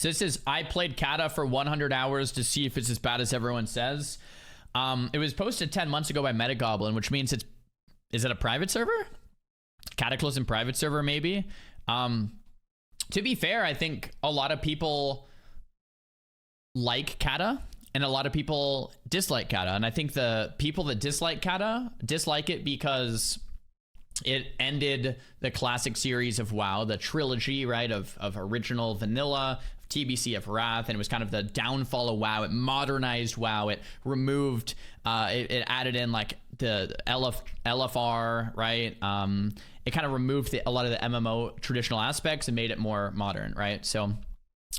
So this is, I played Kata for 100 hours to see if it's as bad as everyone says. It was posted 10 months ago by Metagoblin, which means it's, is it a private server? Cataclysm private server, maybe? To be fair, I think a lot of people like Kata and a lot of people dislike Kata. And I think the people that dislike Kata dislike it because it ended the classic series of WoW, the trilogy, right, of original vanilla, TBC, of Wrath, and it was kind of the downfall of WoW. It modernized WoW. It removed, it added in like the LFR, right? It kind of removed a lot of the MMO traditional aspects and made it more modern, right? So,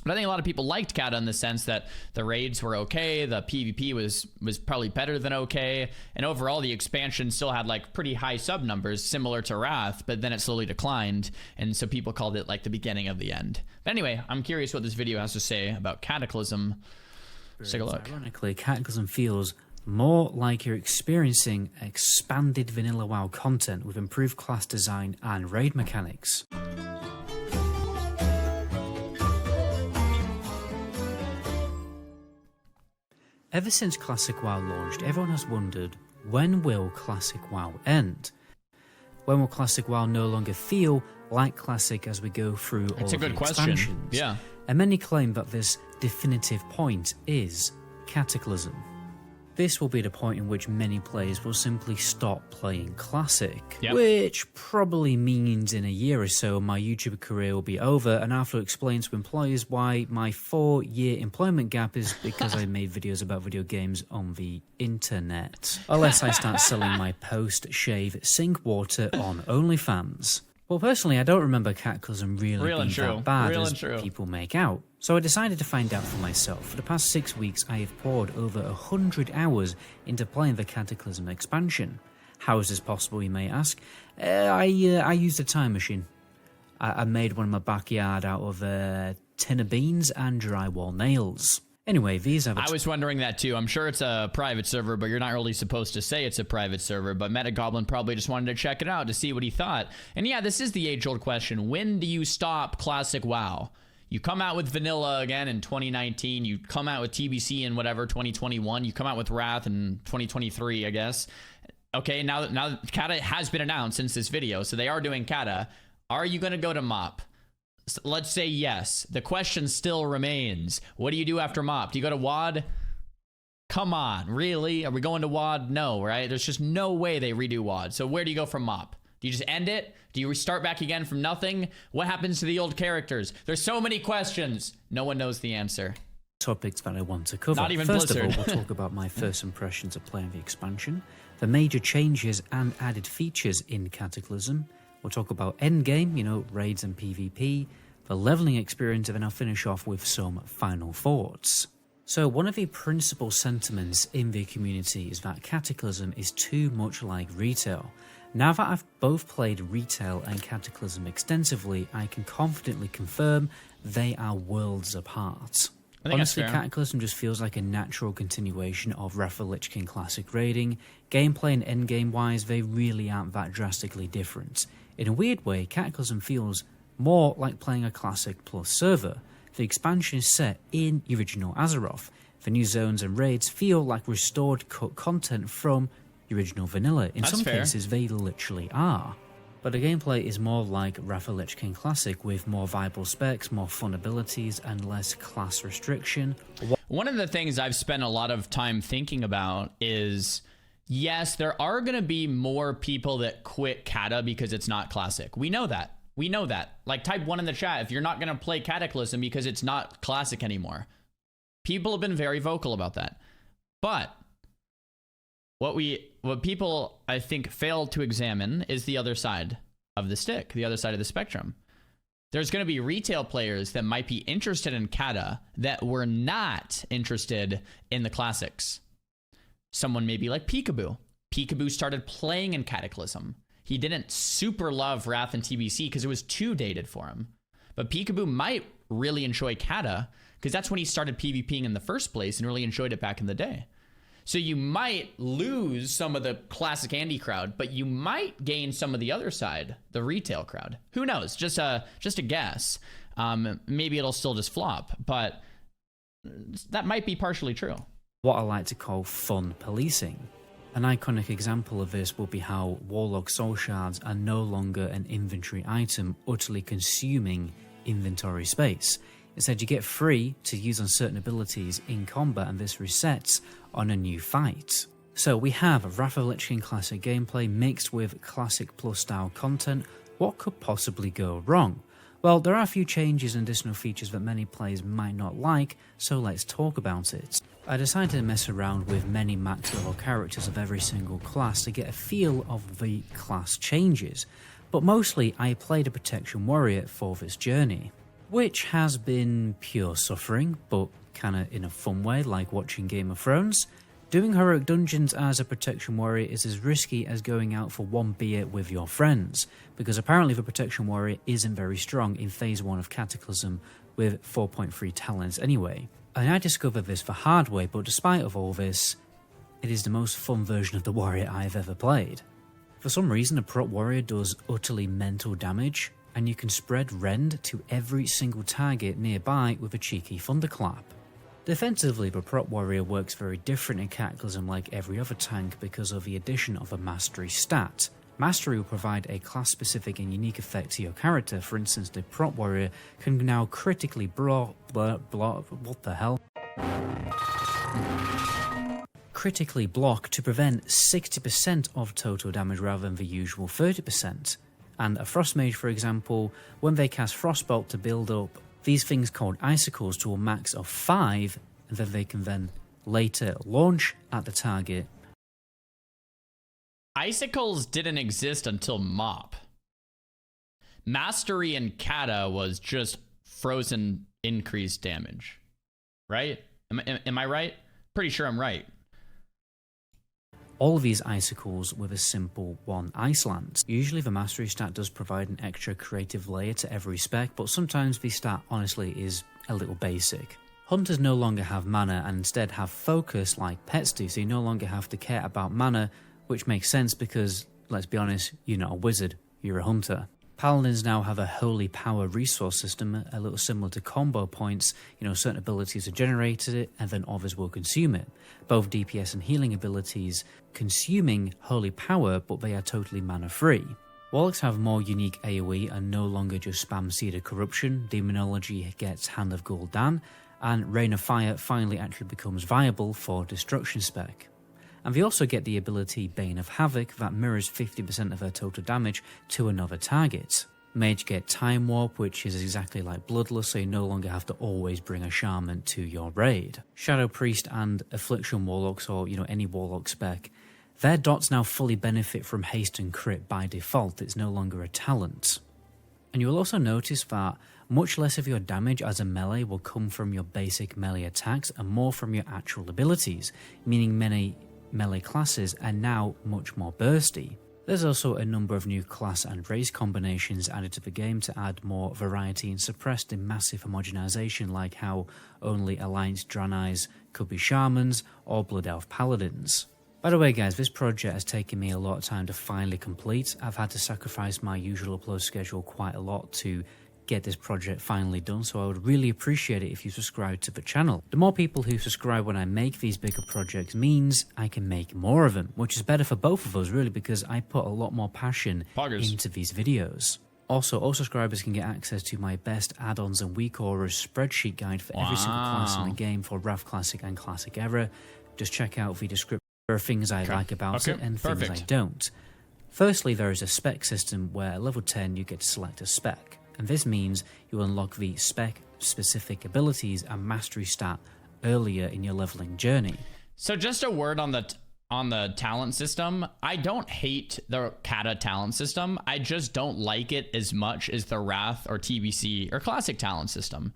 but I think a lot of people liked Kata in the sense that the raids were okay, the PvP was probably better than okay, and overall the expansion still had like pretty high sub numbers, similar to Wrath, but then it slowly declined, and so people called it like the beginning of the end. But anyway, I'm curious what this video has to say about Cataclysm. Let's take a look. Ironically, Cataclysm feels more like you're experiencing expanded vanilla WoW content with improved class design and raid mechanics. Ever since Classic WoW launched, everyone has wondered, when will Classic WoW end? When will Classic WoW no longer feel like Classic as we go through all of the expansions? Yeah. And many claim that this definitive point is Cataclysm. This will be the point in which many players will simply stop playing Classic, which probably means in a year or so my YouTube career will be over and I have to explain to employers why my 4-year employment gap is because I made videos about video games on the internet. Unless I start selling my post-shave sink water on OnlyFans. Well, personally, I don't remember Cataclysm really being that bad as people make out. So I decided to find out for myself. For the past 6 weeks, I have poured over 100 hours into playing the Cataclysm expansion. How is this possible, you may ask? I used a time machine. I made one in my backyard out of a tin of beans and drywall nails. Anyway, these are... I was wondering that too. I'm sure it's a private server, but you're not really supposed to say it's a private server. But Metagoblin probably just wanted to check it out to see what he thought. And yeah, this is the age-old question. When do you stop Classic WoW? You come out with Vanilla again in 2019. You come out with TBC in whatever, 2021. You come out with Wrath in 2023, I guess. Okay, now Kata has been announced since this video, so they are doing Kata. Are you going to go to MOP? Let's say yes. The question still remains. What do you do after MOP? Do you go to WoD? Come on, really? Are we going to WoD? No, right? There's just no way they redo WoD. So where do you go from MOP? Do you just end it? Do you restart back again from nothing? What happens to the old characters? There's so many questions. No one knows the answer. Topics that I want to cover. Not even First Blizzard. of all, we'll talk about my first impressions of playing the expansion, the major changes and added features in Cataclysm. We'll talk about endgame, you know, raids and PvP, the leveling experience, and then I'll finish off with some final thoughts. So one of the principal sentiments in the community is that Cataclysm is too much like retail. Now that I've both played retail and Cataclysm extensively, I can confidently confirm they are worlds apart. Honestly, Cataclysm just feels like a natural continuation of Wrath of the Lich King Classic raiding. Gameplay and endgame wise, they really aren't that drastically different. In a weird way, Cataclysm feels more like playing a Classic Plus server. The expansion is set in the original Azeroth. The new zones and raids feel like restored cut content from the original vanilla. In some cases, they literally are. But the gameplay is more like Wrath of the Lich King Classic, with more viable specs, more fun abilities, and less class restriction. One of the things I've spent a lot of time thinking about is, yes, there are going to be more people that quit Kata because it's not Classic. We know that. We know that. Like, type 1 in the chat if you're not going to play Cataclysm because it's not Classic anymore. People have been very vocal about that. But what people, I think, fail to examine is the other side of the stick, the other side of the spectrum. There's going to be retail players that might be interested in Kata that were not interested in the classics. Someone maybe like Peekaboo. Peekaboo started playing in Cataclysm. He didn't super love Wrath and TBC because it was too dated for him. But Peekaboo might really enjoy Kata because that's when he started PvPing in the first place and really enjoyed it back in the day. So you might lose some of the classic Andy crowd, but you might gain some of the other side, the retail crowd. Who knows? Just a guess. maybe it'll still just flop, but that might be partially true. What I like to call fun policing. An iconic example of this will be how Warlock Soul Shards are no longer an inventory item, utterly consuming inventory space. Instead, you get free to use on certain abilities in combat, and this resets on a new fight. So we have Wrath of Lich King classic gameplay mixed with classic plus style content. What could possibly go wrong? Well, there are a few changes and additional features that many players might not like, so let's talk about it. I decided to mess around with many max level characters of every single class to get a feel of the class changes, but mostly I played a Protection Warrior for this journey, which has been pure suffering, but kinda in a fun way, like watching Game of Thrones. Doing heroic dungeons as a Protection Warrior is as risky as going out for one beer with your friends, because apparently the Protection Warrior isn't very strong in Phase 1 of Cataclysm with 4.3 talents anyway. And I discovered this the hard way, but despite of all this, it is the most fun version of the warrior I've ever played. For some reason, a prot warrior does utterly mental damage, and you can spread rend to every single target nearby with a cheeky thunderclap. Defensively, the prot warrior works very different in Cataclysm like every other tank because of the addition of a mastery stat. Mastery will provide a class-specific and unique effect to your character. For instance, the prot warrior can now critically critically block to prevent 60% of total damage rather than the usual 30%. And a frost mage, for example, when they cast frostbolt to build up these things called icicles to a max of 5, and then they can then later launch at the target. Icicles didn't exist until MOP. Mastery in Kata was just frozen increased damage, right? Am I right? Pretty sure I'm right. All of these icicles with a simple 1 ice lance. Usually the mastery stat does provide an extra creative layer to every spec, but sometimes the stat honestly is a little basic. Hunters no longer have mana and instead have focus like pets do, so you no longer have to care about mana, which makes sense because, let's be honest, you're not a wizard, you're a hunter. Paladins now have a holy power resource system, a little similar to combo points. Certain abilities are generated and then others will consume it. Both DPS and healing abilities consuming holy power, but they are totally mana free. Warlocks have more unique AoE and no longer just spam Seed of Corruption. Demonology gets Hand of Gul'dan, and Rain of Fire finally actually becomes viable for destruction spec. And they also get the ability Bane of Havoc that mirrors 50% of their total damage to another target. Mage get Time Warp, which is exactly like Bloodlust, so you no longer have to always bring a shaman to your raid. Shadow Priest and Affliction Warlocks, or any Warlock spec, their dots now fully benefit from haste and crit by default. It's no longer a talent. And you will also notice that much less of your damage as a melee will come from your basic melee attacks and more from your actual abilities, meaning many melee classes are now much more bursty. There's also a number of new class and race combinations added to the game to add more variety and suppress the massive homogenization, like how only Alliance Draenei's could be shamans or Blood Elf paladins. By the way guys, this project has taken me a lot of time to finally complete. I've had to sacrifice my usual upload schedule quite a lot to get this project finally done, so I would really appreciate it if you subscribe to the channel. The more people who subscribe when I make these bigger projects means I can make more of them, which is better for both of us really, because I put a lot more passion into these videos. Also, all subscribers can get access to my best add-ons and week auras spreadsheet guide for every single class in the game for Wrath Classic and Classic Era. Just check out the description. There are things I like about it and things I don't. Firstly, there is a spec system where at level 10 you get to select a spec. And this means you unlock the spec-specific abilities and mastery stat earlier in your leveling journey. So just a word on the talent system. I don't hate the Kata talent system. I just don't like it as much as the Wrath or TBC or Classic talent system.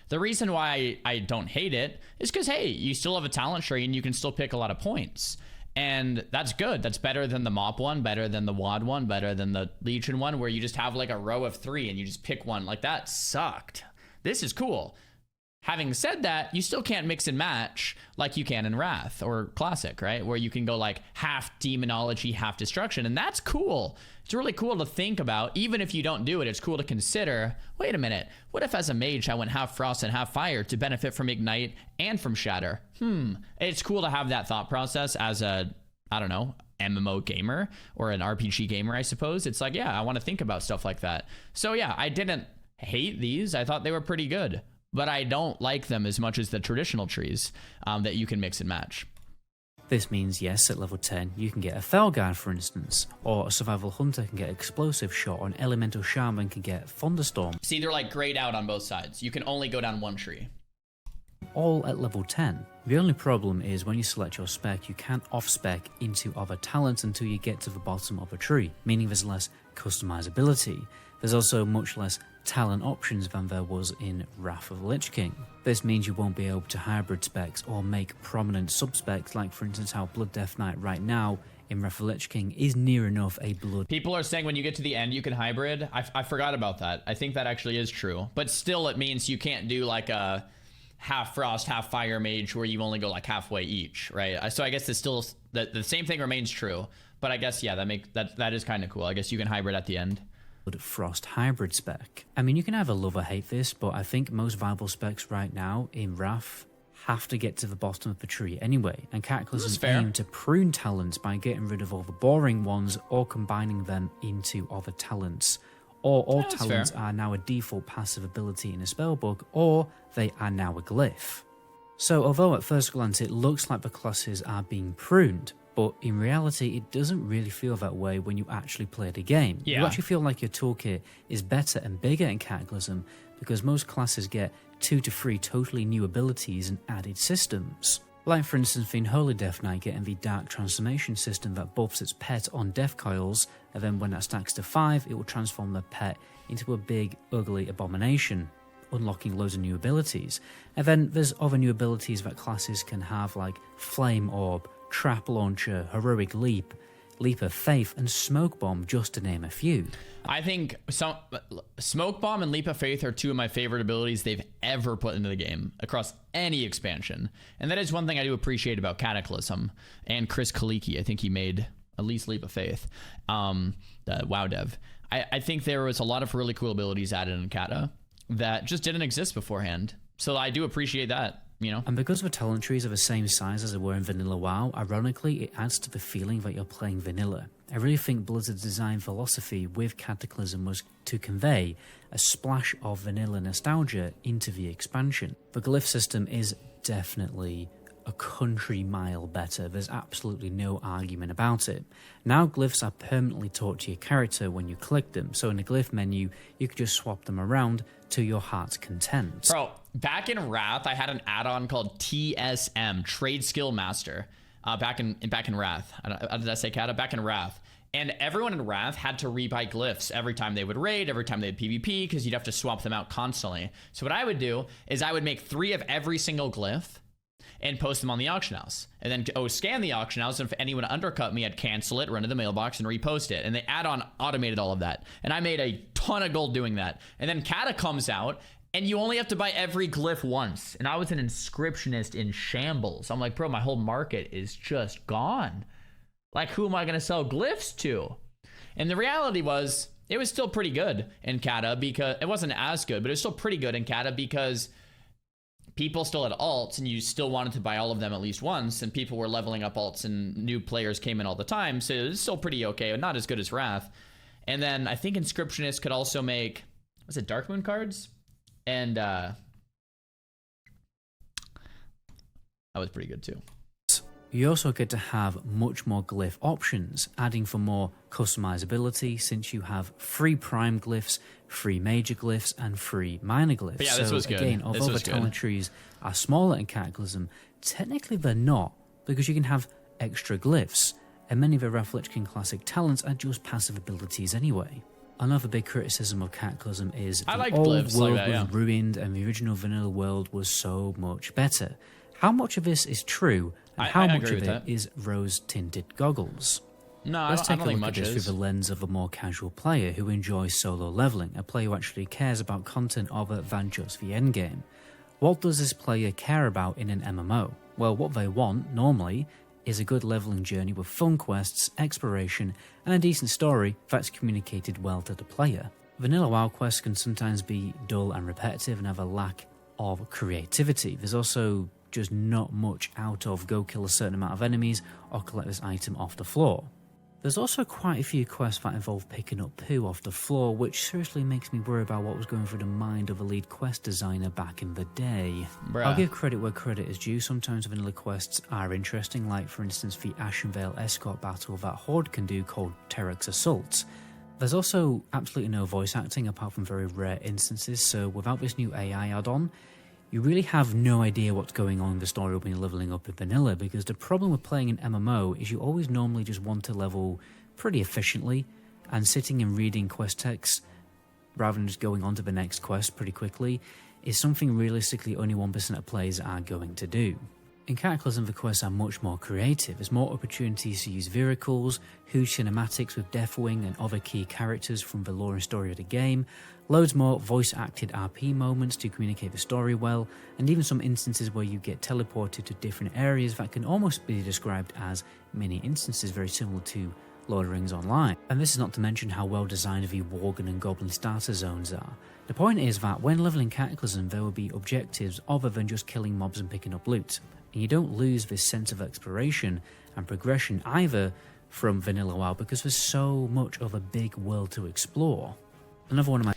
The reason why I don't hate it is because, hey, you still have a talent tree and you can still pick a lot of points. And that's good. That's better than the MOP one, better than the WAD one, better than the Legion one, where you just have like a row of 3 and you just pick one. Like, that sucked. This is cool. Having said that, you still can't mix and match like you can in Wrath or Classic, right? Where you can go like half demonology, half destruction. And that's cool. It's really cool to think about. Even if you don't do it, it's cool to consider, wait a minute, what if as a mage I went half frost and half fire to benefit from ignite and from shatter? It's cool to have that thought process as a, I don't know, MMO gamer or an RPG gamer, I suppose. It's like, yeah, I want to think about stuff like that. So yeah, I didn't hate these. I thought they were pretty good. But I don't like them as much as the traditional trees that you can mix and match. This means, yes, at level 10, you can get a Felguard, for instance, or a Survival Hunter can get Explosive Shot, or an Elemental Shaman can get Thunderstorm. See, they're like grayed out on both sides. You can only go down one tree. All at level 10. The only problem is when you select your spec, you can't off-spec into other talents until you get to the bottom of a tree, meaning there's less customizability. There's also much less talent options than there was in Wrath of the Lich King. This means you won't be able to hybrid specs or make prominent sub-specs, like for instance how Blood Death Knight right now in Wrath of the Lich King is near enough a blood. People are saying when you get to the end you can hybrid. I forgot about that. I think that actually is true. But still it means you can't do like a half frost, half fire mage where you only go like halfway each, right? So I guess it's still, the same thing remains true. But I guess, yeah, that is kind of cool. I guess you can hybrid at the end. Frost hybrid spec. I mean, you can either love or hate this, but I think most viable specs right now in Wrath have to get to the bottom of the tree anyway, and Cataclysm aim to prune talents by getting rid of all the boring ones or combining them into other talents. Or all talents are now a default passive ability in a spellbook, or they are now a glyph. So although at first glance it looks like the classes are being pruned, but in reality, it doesn't really feel that way when you actually play the game. Yeah. You actually feel like your toolkit is better and bigger in Cataclysm because most classes get 2 to 3 totally new abilities and added systems. Like for instance, the Unholy Death Knight getting the Dark Transformation system that buffs its pet on death coils, and then when that stacks to 5, it will transform the pet into a big, ugly abomination, unlocking loads of new abilities. And then there's other new abilities that classes can have like Flame Orb, Trap Launcher, Heroic Leap, Leap of Faith, and Smoke Bomb, just to name a few. I think Smoke Bomb and Leap of Faith are two of my favorite abilities they've ever put into the game across any expansion. And that is one thing I do appreciate about Cataclysm and Chris Kaliki. I think he made at least Leap of Faith, the WoW dev. I think there was a lot of really cool abilities added in Kata that just didn't exist beforehand. So I do appreciate that. You know? And because the talent trees are the same size as they were in Vanilla WoW, ironically, it adds to the feeling that you're playing vanilla. I really think Blizzard's design philosophy with Cataclysm was to convey a splash of vanilla nostalgia into the expansion. The glyph system is definitely a country mile better. There's absolutely no argument about it. Now glyphs are permanently taught to your character when you click them, so in the glyph menu, you can just swap them around to your heart's content. Bro, back in Wrath, I had an add-on called TSM, Trade Skill Master, back in Wrath. Did I say Kata? Back in Wrath. And everyone in Wrath had to rebuy glyphs every time they would raid, every time they had PvP, because you'd have to swap them out constantly. So what I would do is I would make 3 of every single glyph and post them on the auction house. And then scan the auction house, and if anyone undercut me, I'd cancel it, run to the mailbox, and repost it. And the add-on automated all of that. And I made a ton of gold doing that. And then Kata comes out, and you only have to buy every glyph once. And I was an inscriptionist in shambles. I'm like, bro, my whole market is just gone. Like, who am I going to sell glyphs to? And the reality was, it was still pretty good in Kata, because it wasn't as good, but it was still pretty good in Kata because people still had alts and you still wanted to buy all of them at least once, and people were leveling up alts and new players came in all the time, so it was still pretty okay, but not as good as Wrath. And then I think Inscriptionists could also make, was it Darkmoon cards? And that was pretty good too. You also get to have much more glyph options, adding for more customizability since you have free prime glyphs, free major glyphs, and free minor glyphs. But yeah, this was good. Again, although the talent trees are smaller in Cataclysm, technically they're not, because you can have extra glyphs, and many of the Wrath of the Lich King classic talents are just passive abilities anyway. Another big criticism of Cataclysm is the old world was ruined and the original vanilla world was so much better. How much of this is true, and how much of it is rose-tinted goggles? No, Let's take I don't a look think at this through the lens of a more casual player who enjoys solo leveling, a player who actually cares about content other than just the endgame. What does this player care about in an MMO? Well, what they want, normally, is a good leveling journey with fun quests, exploration, and a decent story that's communicated well to the player. Vanilla WoW quests can sometimes be dull and repetitive and have a lack of creativity. There's also just not much out of go kill a certain amount of enemies or collect this item off the floor. There's also quite a few quests that involve picking up poo off the floor, which seriously makes me worry about what was going through the mind of a lead quest designer back in the day. Bruh. I'll give credit where credit is due. Sometimes vanilla quests are interesting, like for instance the Ashenvale escort battle that Horde can do called Terex Assault. There's also absolutely no voice acting apart from very rare instances, so without this new AI add-on, you really have no idea what's going on in the story when you're leveling up in vanilla, because the problem with playing an MMO is you always normally just want to level pretty efficiently, and sitting and reading quest text rather than just going on to the next quest pretty quickly is something realistically only 1% of players are going to do. In Cataclysm, the quests are much more creative. There's more opportunities to use vehicles, huge cinematics with Deathwing and other key characters from the lore and story of the game, loads more voice-acted RP moments to communicate the story well, and even some instances where you get teleported to different areas that can almost be described as mini instances, very similar to Lord of the Rings Online. And this is not to mention how well designed the Worgen and Goblin starter zones are. The point is that when leveling Cataclysm, there will be objectives other than just killing mobs and picking up loot. And you don't lose this sense of exploration and progression either from vanilla WoW, because there's so much of a big world to explore. Another one of my...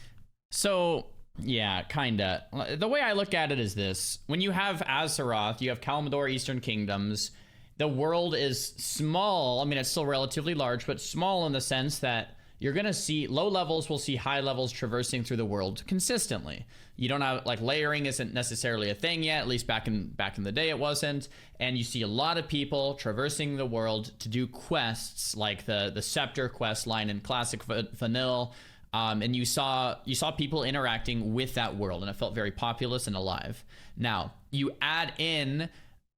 So, yeah, kinda. The way I look at it is this. When you have Azeroth, you have Kalimdor, Eastern Kingdoms, the world is small. I mean, it's still relatively large, but small in the sense that you're gonna see low levels will see high levels traversing through the world consistently. You don't have, like, layering isn't necessarily a thing yet, at least back in the day it wasn't. And you see a lot of people traversing the world to do quests like the Scepter quest line in classic vanilla. And you saw people interacting with that world, and it felt very populous and alive. Now, you add in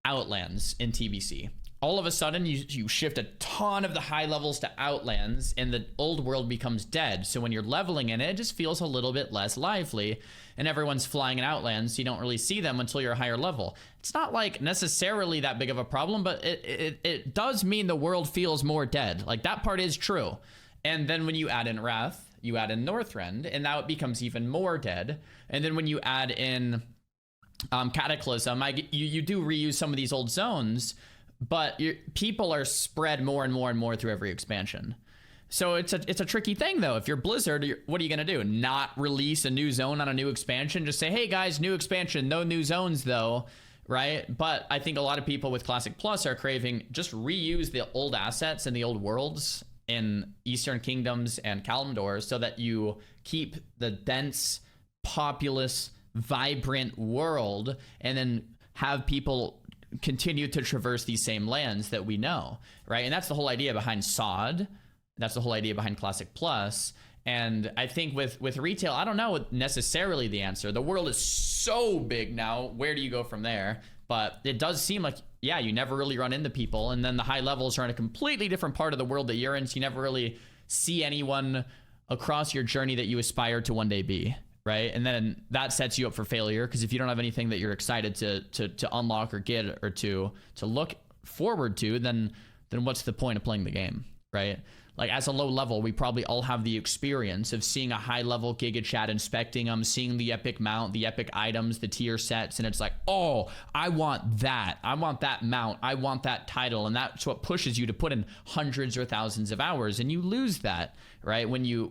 Outlands in TBC. All of a sudden, you shift a ton of the high levels to Outlands, and the old world becomes dead. So when you're leveling in it, it just feels a little bit less lively, and everyone's flying in Outlands, so you don't really see them until you're a higher level. It's not like necessarily that big of a problem, but it does mean the world feels more dead. Like, that part is true. And then when you add in Wrath, you add in Northrend, and now it becomes even more dead. And then when you add in Cataclysm, you do reuse some of these old zones, but people are spread more and more and more through every expansion. So it's a tricky thing, though. If you're Blizzard, what are you going to do? Not release a new zone on a new expansion? Just say, hey, guys, new expansion, no new zones, though, right? But I think a lot of people with Classic Plus are craving just reuse the old assets and the old worlds in Eastern Kingdoms and Kalimdor so that you keep the dense, populous, vibrant world, and then have people continue to traverse these same lands that we know, right? And that's the whole idea behind SOD. That's the whole idea behind Classic Plus. And I think with retail, I don't know necessarily the answer. The world is so big now. Where do you go from there? But it does seem like, yeah, you never really run into people. And then the high levels are in a completely different part of the world that you're in. So you never really see anyone across your journey that you aspire to one day be, right? And then that sets you up for failure, because if you don't have anything that you're excited to unlock or get or to look forward to, then what's the point of playing the game, right? Like, as a low level, we probably all have the experience of seeing a high level Giga Chat, inspecting them, seeing the epic mount, the epic items, the tier sets, and it's like, oh, I want that mount, I want that title, and that's what pushes you to put in hundreds or thousands of hours, and you lose that, right? When you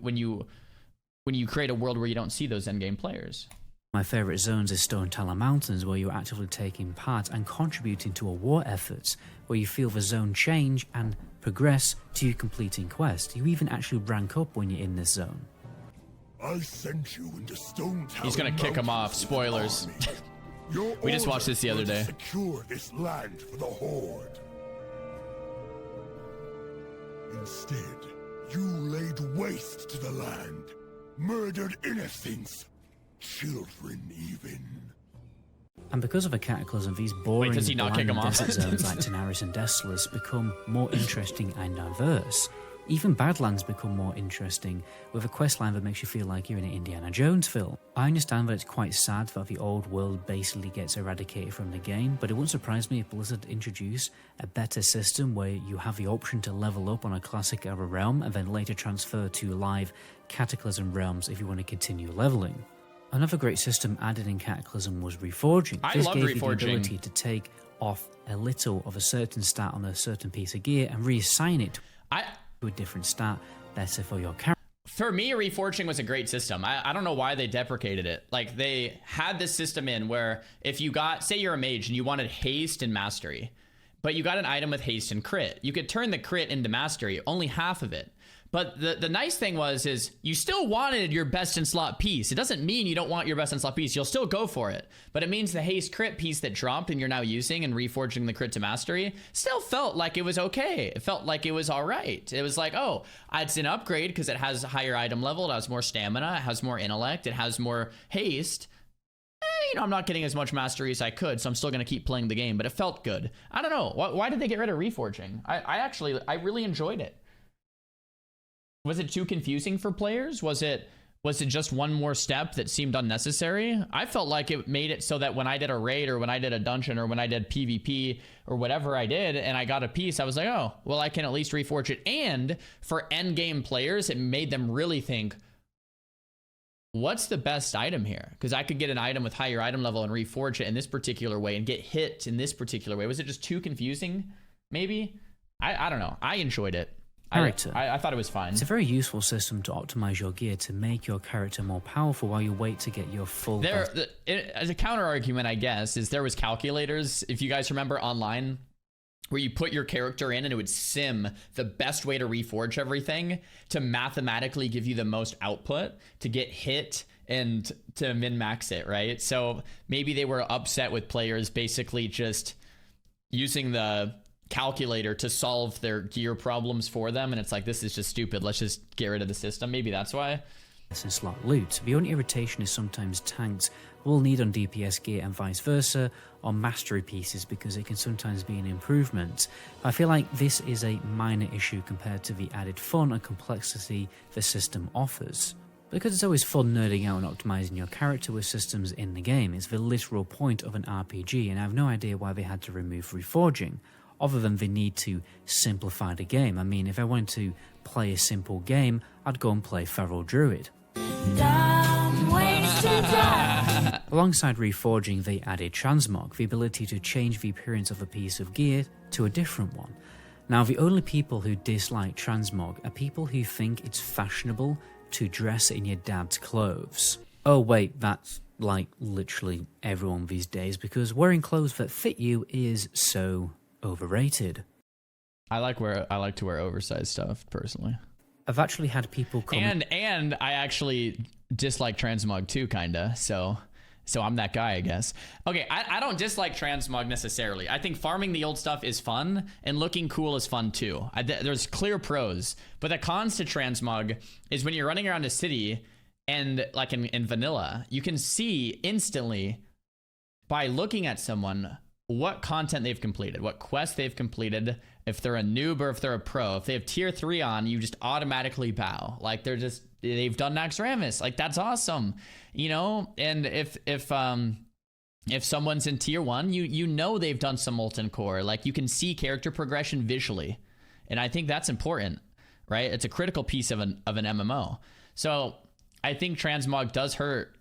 create a world where you don't see those endgame players. My favourite zones is Stone Talon Mountains, where you're actively taking part and contributing to a war effort, where you feel the zone change and progress to you completing quests. You even actually rank up when you're in this zone. I sent you into Stone Talon. He's gonna kick him off. Spoilers. We just watched this the other day. Secure this land for the Horde. Instead, you laid waste to the land, murdered innocents, children even. And because of a Cataclysm, these boring does he not kick him off? desert zones like Tanaris and Desolus become more interesting and diverse. Even Badlands become more interesting, with a questline that makes you feel like you're in an Indiana Jones film. I understand that it's quite sad that the old world basically gets eradicated from the game, but it wouldn't surprise me if Blizzard introduce a better system where you have the option to level up on a classic era realm and then later transfer to live Cataclysm realms if you want to continue leveling. Another great system added in Cataclysm was Reforging. I This love gave you the Reforging. ability to take off a little of a certain stat on a certain piece of gear and reassign it to a different stat, better for your character. For me, Reforging was a great system. I don't know why they deprecated it. Like, they had this system in where if you got, say you're a mage and you wanted haste and mastery, but you got an item with haste and crit, you could turn the crit into mastery, only half of it. But the nice thing is you still wanted your best in slot piece. It doesn't mean you don't want your best in slot piece. You'll still go for it. But it means the haste crit piece that dropped and you're now using and reforging the crit to mastery still felt like it was okay. It felt like it was all right. It was like, oh, it's an upgrade because it has a higher item level. It has more stamina. It has more intellect. It has more haste. I'm not getting as much mastery as I could, so I'm still going to keep playing the game. But it felt good. I don't know. Why did they get rid of reforging? I really enjoyed it. Was it too confusing for players? Was it just one more step that seemed unnecessary? I felt like it made it so that when I did a raid or when I did a dungeon or when I did PvP or whatever I did and I got a piece, I was like, oh, well, I can at least reforge it. And for endgame players, it made them really think, what's the best item here? Because I could get an item with higher item level and reforge it in this particular way and get hit in this particular way. Was it just too confusing? Maybe? I don't know. I enjoyed it. Character. I thought it was fine. It's a very useful system to optimize your gear to make your character more powerful while you wait to get your full... As a counter argument, I guess, is there was calculators, if you guys remember online, where you put your character in and it would sim the best way to reforge everything to mathematically give you the most output to get hit and to min-max it, right? So maybe they were upset with players basically just using the calculator to solve their gear problems for them, and it's like, this is just stupid, let's just get rid of the system. Maybe that's why. And slot loot. The only irritation is sometimes tanks will need on DPS gear and vice versa on mastery pieces because it can sometimes be an improvement. I feel like this is a minor issue compared to the added fun and complexity the system offers. Because it's always fun nerding out and optimizing your character with systems in the game. It's the literal point of an RPG, and I have no idea why they had to remove reforging, other than the need to simplify the game. I mean, if I wanted to play a simple game, I'd go and play Feral Druid. Alongside reforging, they added transmog, the ability to change the appearance of a piece of gear to a different one. Now, the only people who dislike transmog are people who think it's fashionable to dress in your dad's clothes. Oh wait, that's like literally everyone these days, because wearing clothes that fit you is so overrated. I like to wear oversized stuff personally. I've actually had people come and I actually dislike transmog too, kinda. So I'm that guy, I guess. Okay, I don't dislike transmog necessarily. I think farming the old stuff is fun and looking cool is fun too. There's clear pros, but the cons to transmog is when you're running around a city and like in vanilla, you can see instantly by looking at someone what content they've completed, what quest they've completed, if they're a noob or if they're a pro. If they have tier 3 on, you just automatically bow. Like they've done Naxxramas. Like that's awesome, you know? And if someone's in tier 1, you know they've done some Molten Core. Like you can see character progression visually. And I think that's important, right? It's a critical piece of an MMO. So I think transmog does hurt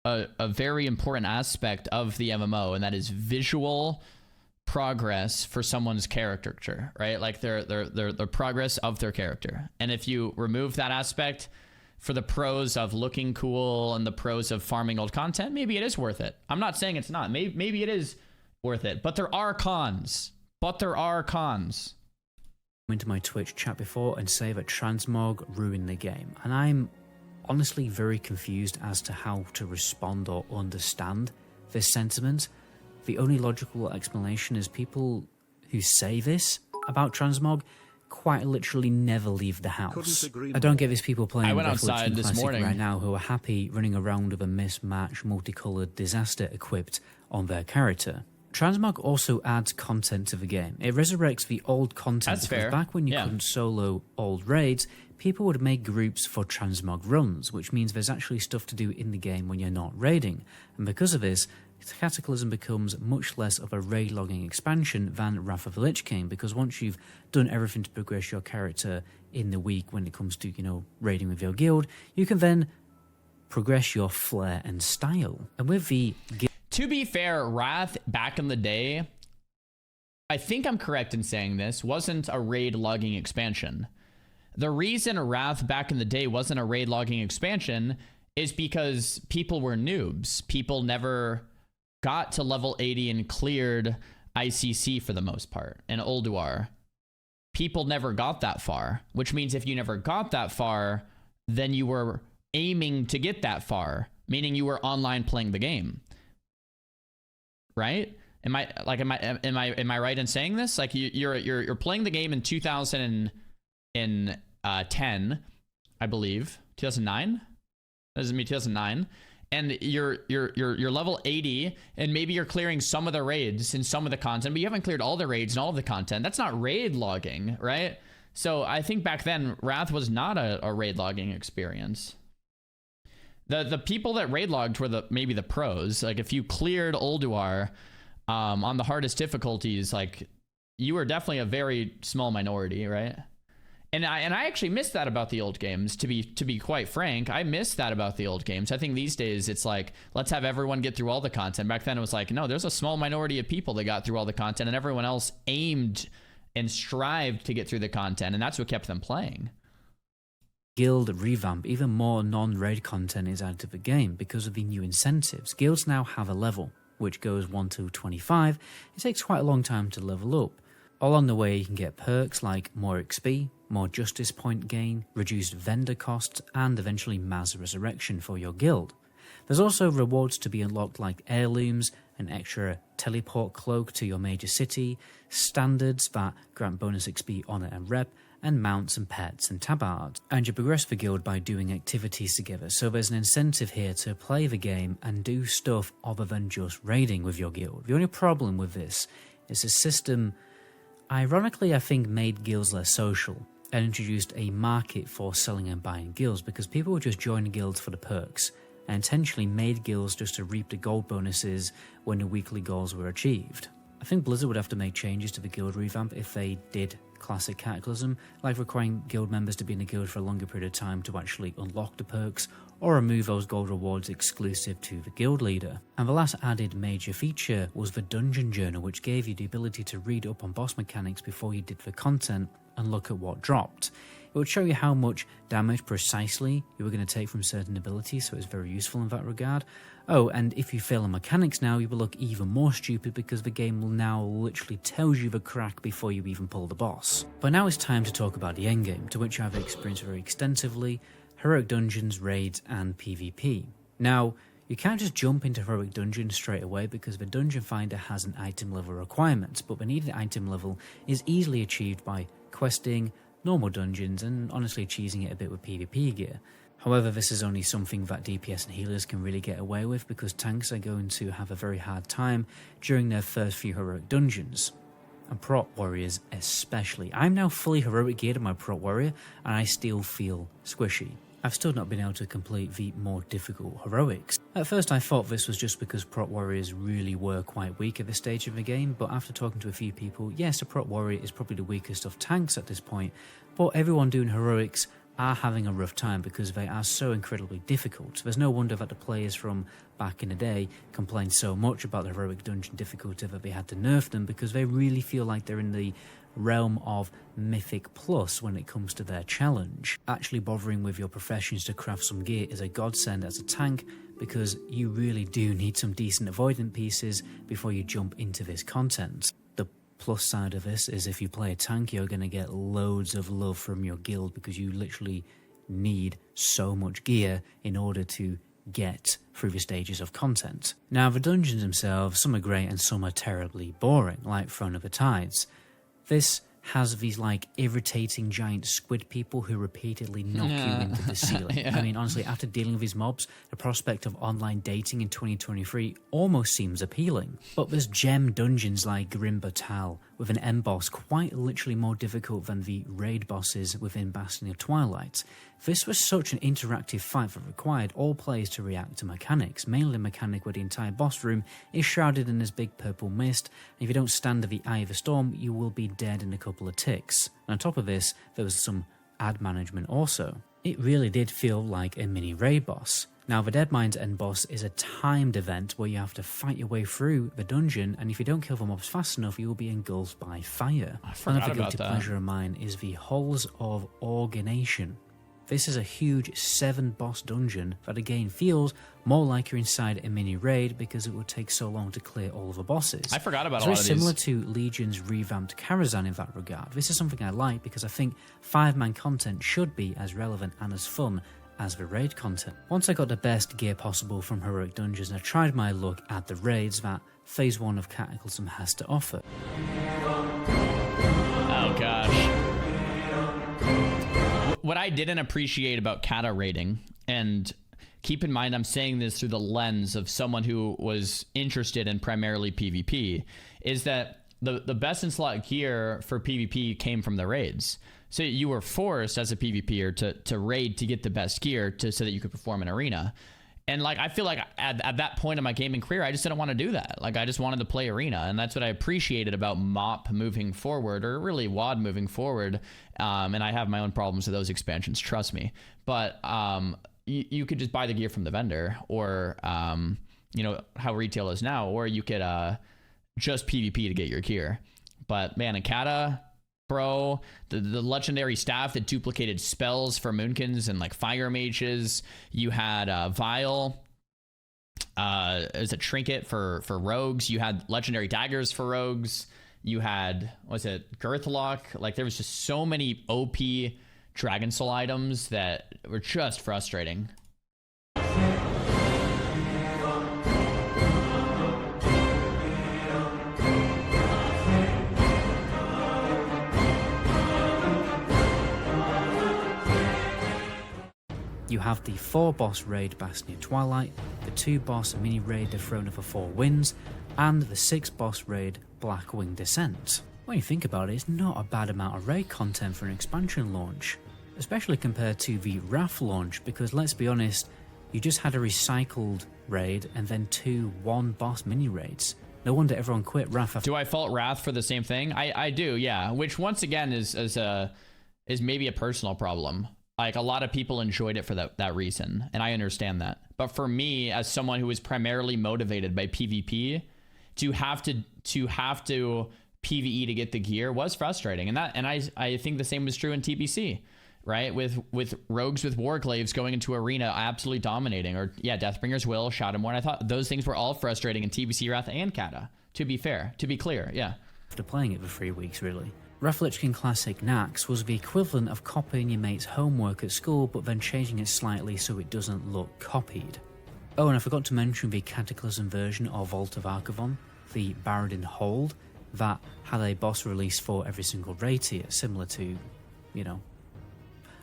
a very important aspect of the MMO, and that is visual progress for someone's caricature, right? Like their progress of their character. And if you remove that aspect for the pros of looking cool and the pros of farming old content, maybe it is worth it. I'm not saying it's not. Maybe it is worth it, but there are cons. Into my Twitch chat before and say that transmog ruined the game, and I'm honestly very confused as to how to respond or understand this sentiment. The only logical explanation is people who say this about transmog quite literally never leave the house. I don't get these people playing I went outside this morning right now who are happy running around with a mismatched multicolored disaster equipped on their character. Transmog also adds content to the game. It resurrects the old content. That's because fair. back when you Yeah. couldn't solo old raids, people would make groups for transmog runs, which means there's actually stuff to do in the game when you're not raiding. And because of this, Cataclysm becomes much less of a raid logging expansion than Wrath of the Lich King, because once you've done everything to progress your character in the week when it comes to, raiding with your guild, you can then progress your flair and style. And with the To be fair, Wrath back in the day, I think I'm correct in saying this, wasn't a raid logging expansion. The reason Wrath back in the day wasn't a raid logging expansion is because people were noobs. People never got to level 80 and cleared ICC for the most part in Ulduar. People never got that far, which means if you never got that far, then you were aiming to get that far, meaning you were online playing the game. Right? Am I right in saying this? Like you're playing the game in 2010, I believe. 2009? That doesn't mean 2009. And you're level 80, and maybe you're clearing some of the raids and some of the content, but you haven't cleared all the raids and all of the content. That's not raid logging, right? So I think back then Wrath was not a raid logging experience. The people that raid logged were maybe the pros. Like if you cleared Ulduar on the hardest difficulties, like you were definitely a very small minority, right? And I actually miss that about the old games, to be quite frank. I miss that about the old games. I think these days it's like, let's have everyone get through all the content. Back then it was like, no, there's a small minority of people that got through all the content and everyone else aimed and strived to get through the content, and that's what kept them playing. guild revamp, even more non-raid content is added to the game because of the new incentives. Guilds now have a level, which goes 1 to 25. It takes quite a long time to level up. Along the way you can get perks like more XP, more justice point gain, reduced vendor costs, and eventually mass resurrection for your guild. There's also rewards to be unlocked like heirlooms, an extra teleport cloak to your major city, standards that grant bonus XP, honor and rep, and mounts and pets and tabards. And you progress the guild by doing activities together, so there's an incentive here to play the game and do stuff other than just raiding with your guild. The only problem with this is the system, ironically I think, made guilds less social and introduced a market for selling and buying guilds, because people would just join guilds for the perks and intentionally made guilds just to reap the gold bonuses when the weekly goals were achieved. I think Blizzard would have to make changes to the guild revamp if they did classic Cataclysm, like requiring guild members to be in the guild for a longer period of time to actually unlock the perks, or remove those gold rewards exclusive to the guild leader. And the last added major feature was the dungeon journal, which gave you the ability to read up on boss mechanics before you did the content and look at what dropped. It would show you how much damage precisely you were going to take from certain abilities, so it's very useful in that regard. Oh, and if you fail on mechanics now, you will look even more stupid because the game will now literally tell you the crack before you even pull the boss. But now it's time to talk about the endgame, to which I've experienced very extensively: heroic dungeons, raids, and PvP. Now, you can't just jump into heroic dungeons straight away because the dungeon finder has an item level requirement, but the needed item level is easily achieved by questing, normal dungeons, and honestly cheesing it a bit with PvP gear. However, this is only something that DPS and healers can really get away with, because tanks are going to have a very hard time during their first few heroic dungeons. And prot warriors especially. I'm now fully heroic geared in my prot warrior, and I still feel squishy. I've still not been able to complete the more difficult heroics. At first I thought this was just because prot warriors really were quite weak at this stage of the game, but after talking to a few people, yes, a prot warrior is probably the weakest of tanks at this point, but everyone doing heroics are having a rough time because they are so incredibly difficult. There's no wonder that the players from back in the day complained so much about the heroic dungeon difficulty that they had to nerf them, because they really feel like they're in the realm of Mythic Plus when it comes to their challenge. Actually bothering with your professions to craft some gear is a godsend as a tank, because you really do need some decent avoidant pieces before you jump into this content. The plus side of this is if you play a tank, you're going to get loads of love from your guild, because you literally need so much gear in order to get through the stages of content. Now, the dungeons themselves, some are great and some are terribly boring, like Throne of the Tides. This has these like irritating giant squid people who repeatedly knock you into the ceiling. I mean, honestly, after dealing with these mobs, the prospect of online dating in 2023 almost seems appealing. But there's gem dungeons like Grim Batal, with an end boss quite literally more difficult than the raid bosses within Bastion of Twilight. This was such an interactive fight that required all players to react to mechanics, mainly a mechanic where the entire boss room is shrouded in this big purple mist, and if you don't stand at the eye of the storm, you will be dead in a couple of ticks. And on top of this, there was some ad management also. It really did feel like a mini raid boss. Now, the Deadmines end boss is a timed event where you have to fight your way through the dungeon, and if you don't kill the mobs fast enough, you will be engulfed by fire. I forgot Another about guilty that. pleasure of mine is the Halls of Organization. This is a huge 7-boss dungeon that again feels more like you're inside a mini raid because it would take so long to clear all of the bosses. I forgot about It's a lot very of similar these. to Legion's revamped Karazhan in that regard. This is something I like because I think 5-man content should be as relevant and as fun as the raid content. Once I got the best gear possible from Heroic Dungeons, I tried my luck at the raids that Phase 1 of Cataclysm has to offer. Oh gosh. What I didn't appreciate about kata raiding, and keep in mind I'm saying this through the lens of someone who was interested in primarily PvP, is that the best in slot gear for PvP came from the raids. So you were forced as a PvPer to raid to get the best gear so that you could perform in arena. And like, I feel like at that point in my gaming career, I just didn't want to do that. Like, I just wanted to play arena, and that's what I appreciated about MOP moving forward, or really WoD moving forward. And I have my own problems with those expansions, trust me. But you could just buy the gear from the vendor, or you know how retail is now, or you could just PvP to get your gear. But man, in Kata, bro, the legendary staff that duplicated spells for Moonkins and like fire mages. You had Vile as a trinket for rogues. You had legendary daggers for rogues. You had, what's it, Girthlock? Like, there was just so many OP Dragon Soul items that were just frustrating. You have the 4-boss raid Bastion of Twilight, the 2-boss mini raid The Throne of the Four Winds, and the 6-boss raid Blackwing Descent. When you think about it, it's not a bad amount of raid content for an expansion launch, especially compared to the Wrath launch, because let's be honest, you just had a recycled raid and then 2 1-boss mini raids. No wonder everyone quit Wrath after. Do I fault Wrath for the same thing? I do, yeah. Which once again is maybe a personal problem. Like, a lot of people enjoyed it for that reason, and I understand that. But for me, as someone who is primarily motivated by PvP, to have to PvE to get the gear was frustrating, and I think the same was true in TBC, right? With rogues with warglaives going into arena, absolutely dominating, or yeah, Deathbringer's Will, Shadowmourne. I thought those things were all frustrating in TBC, Wrath, and Kata. To be clear, yeah. After playing it for 3 weeks, really. Wrathlichkin Classic Nax was the equivalent of copying your mate's homework at school, but then changing it slightly so it doesn't look copied. Oh, and I forgot to mention the Cataclysm version of Vault of Archivon, the Baradin Hold, that had a boss release for every single raid tier, similar to, you know...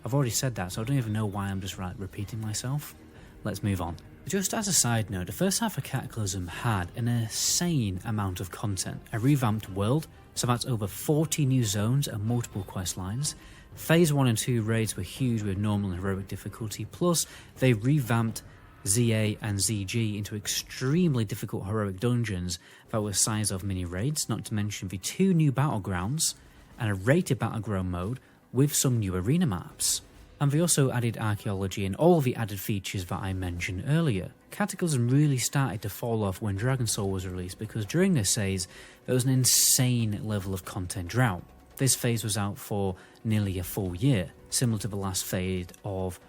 I've already said that, so I don't even know why I'm just repeating myself. Let's move on. Just as a side note, the first half of Cataclysm had an insane amount of content. A revamped world, so that's over 40 new zones and multiple quest lines. Phase 1 and 2 raids were huge with normal and heroic difficulty, plus they revamped ZA and ZG into extremely difficult heroic dungeons that were the size of mini raids, not to mention the 2 new battlegrounds and a rated battleground mode with some new arena maps. And they also added archaeology and all the added features that I mentioned earlier. Cataclysm really started to fall off when Dragon Soul was released, because during this phase there was an insane level of content drought. This phase was out for nearly a full year, similar to the last phase of...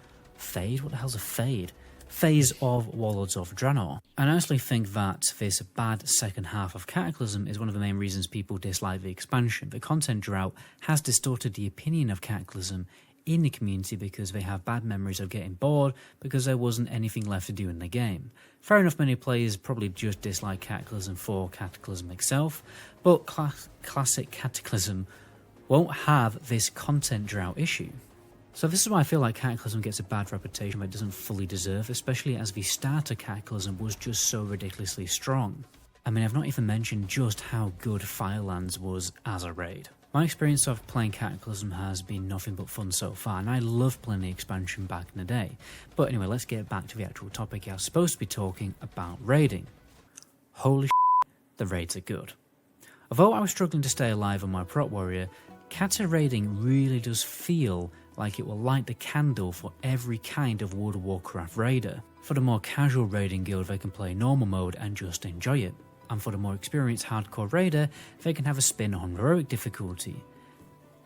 What the hell's a fade? Phase of Warlords of Draenor. And I honestly think that this bad second half of Cataclysm is one of the main reasons people dislike the expansion. The content drought has distorted the opinion of Cataclysm in the community because they have bad memories of getting bored because there wasn't anything left to do in the game. Fair enough, many players probably just dislike Cataclysm for Cataclysm itself, but classic Cataclysm won't have this content drought issue. So this is why I feel like Cataclysm gets a bad reputation but it doesn't fully deserve, especially as the starter Cataclysm was just so ridiculously strong. I mean, I've not even mentioned just how good Firelands was as a raid. My experience of playing Cataclysm has been nothing but fun so far, and I loved playing the expansion back in the day. But anyway, let's get back to the actual topic. I was supposed to be talking about raiding. Holy shit, the raids are good. Although I was struggling to stay alive on my prot warrior, Cata raiding really does feel like it will light the candle for every kind of World of Warcraft raider. For the more casual raiding guild, they can play normal mode and just enjoy it. And for the more experienced hardcore raider, they can have a spin on heroic difficulty.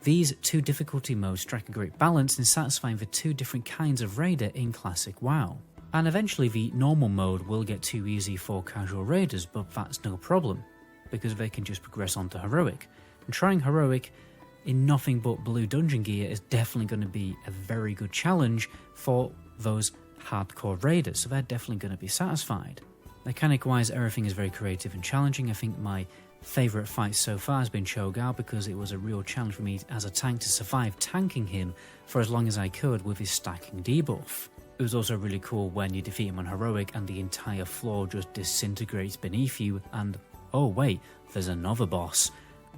These two difficulty modes strike a great balance in satisfying the two different kinds of raider in classic WoW. And eventually the normal mode will get too easy for casual raiders, but that's no problem, because they can just progress on to heroic. And trying heroic in nothing but blue dungeon gear is definitely going to be a very good challenge for those hardcore raiders, so they're definitely going to be satisfied. Mechanic wise, everything is very creative and challenging. I think my favourite fight so far has been Cho'Gao, because it was a real challenge for me as a tank to survive tanking him for as long as I could with his stacking debuff. It was also really cool when you defeat him on heroic and the entire floor just disintegrates beneath you, and oh wait, there's another boss,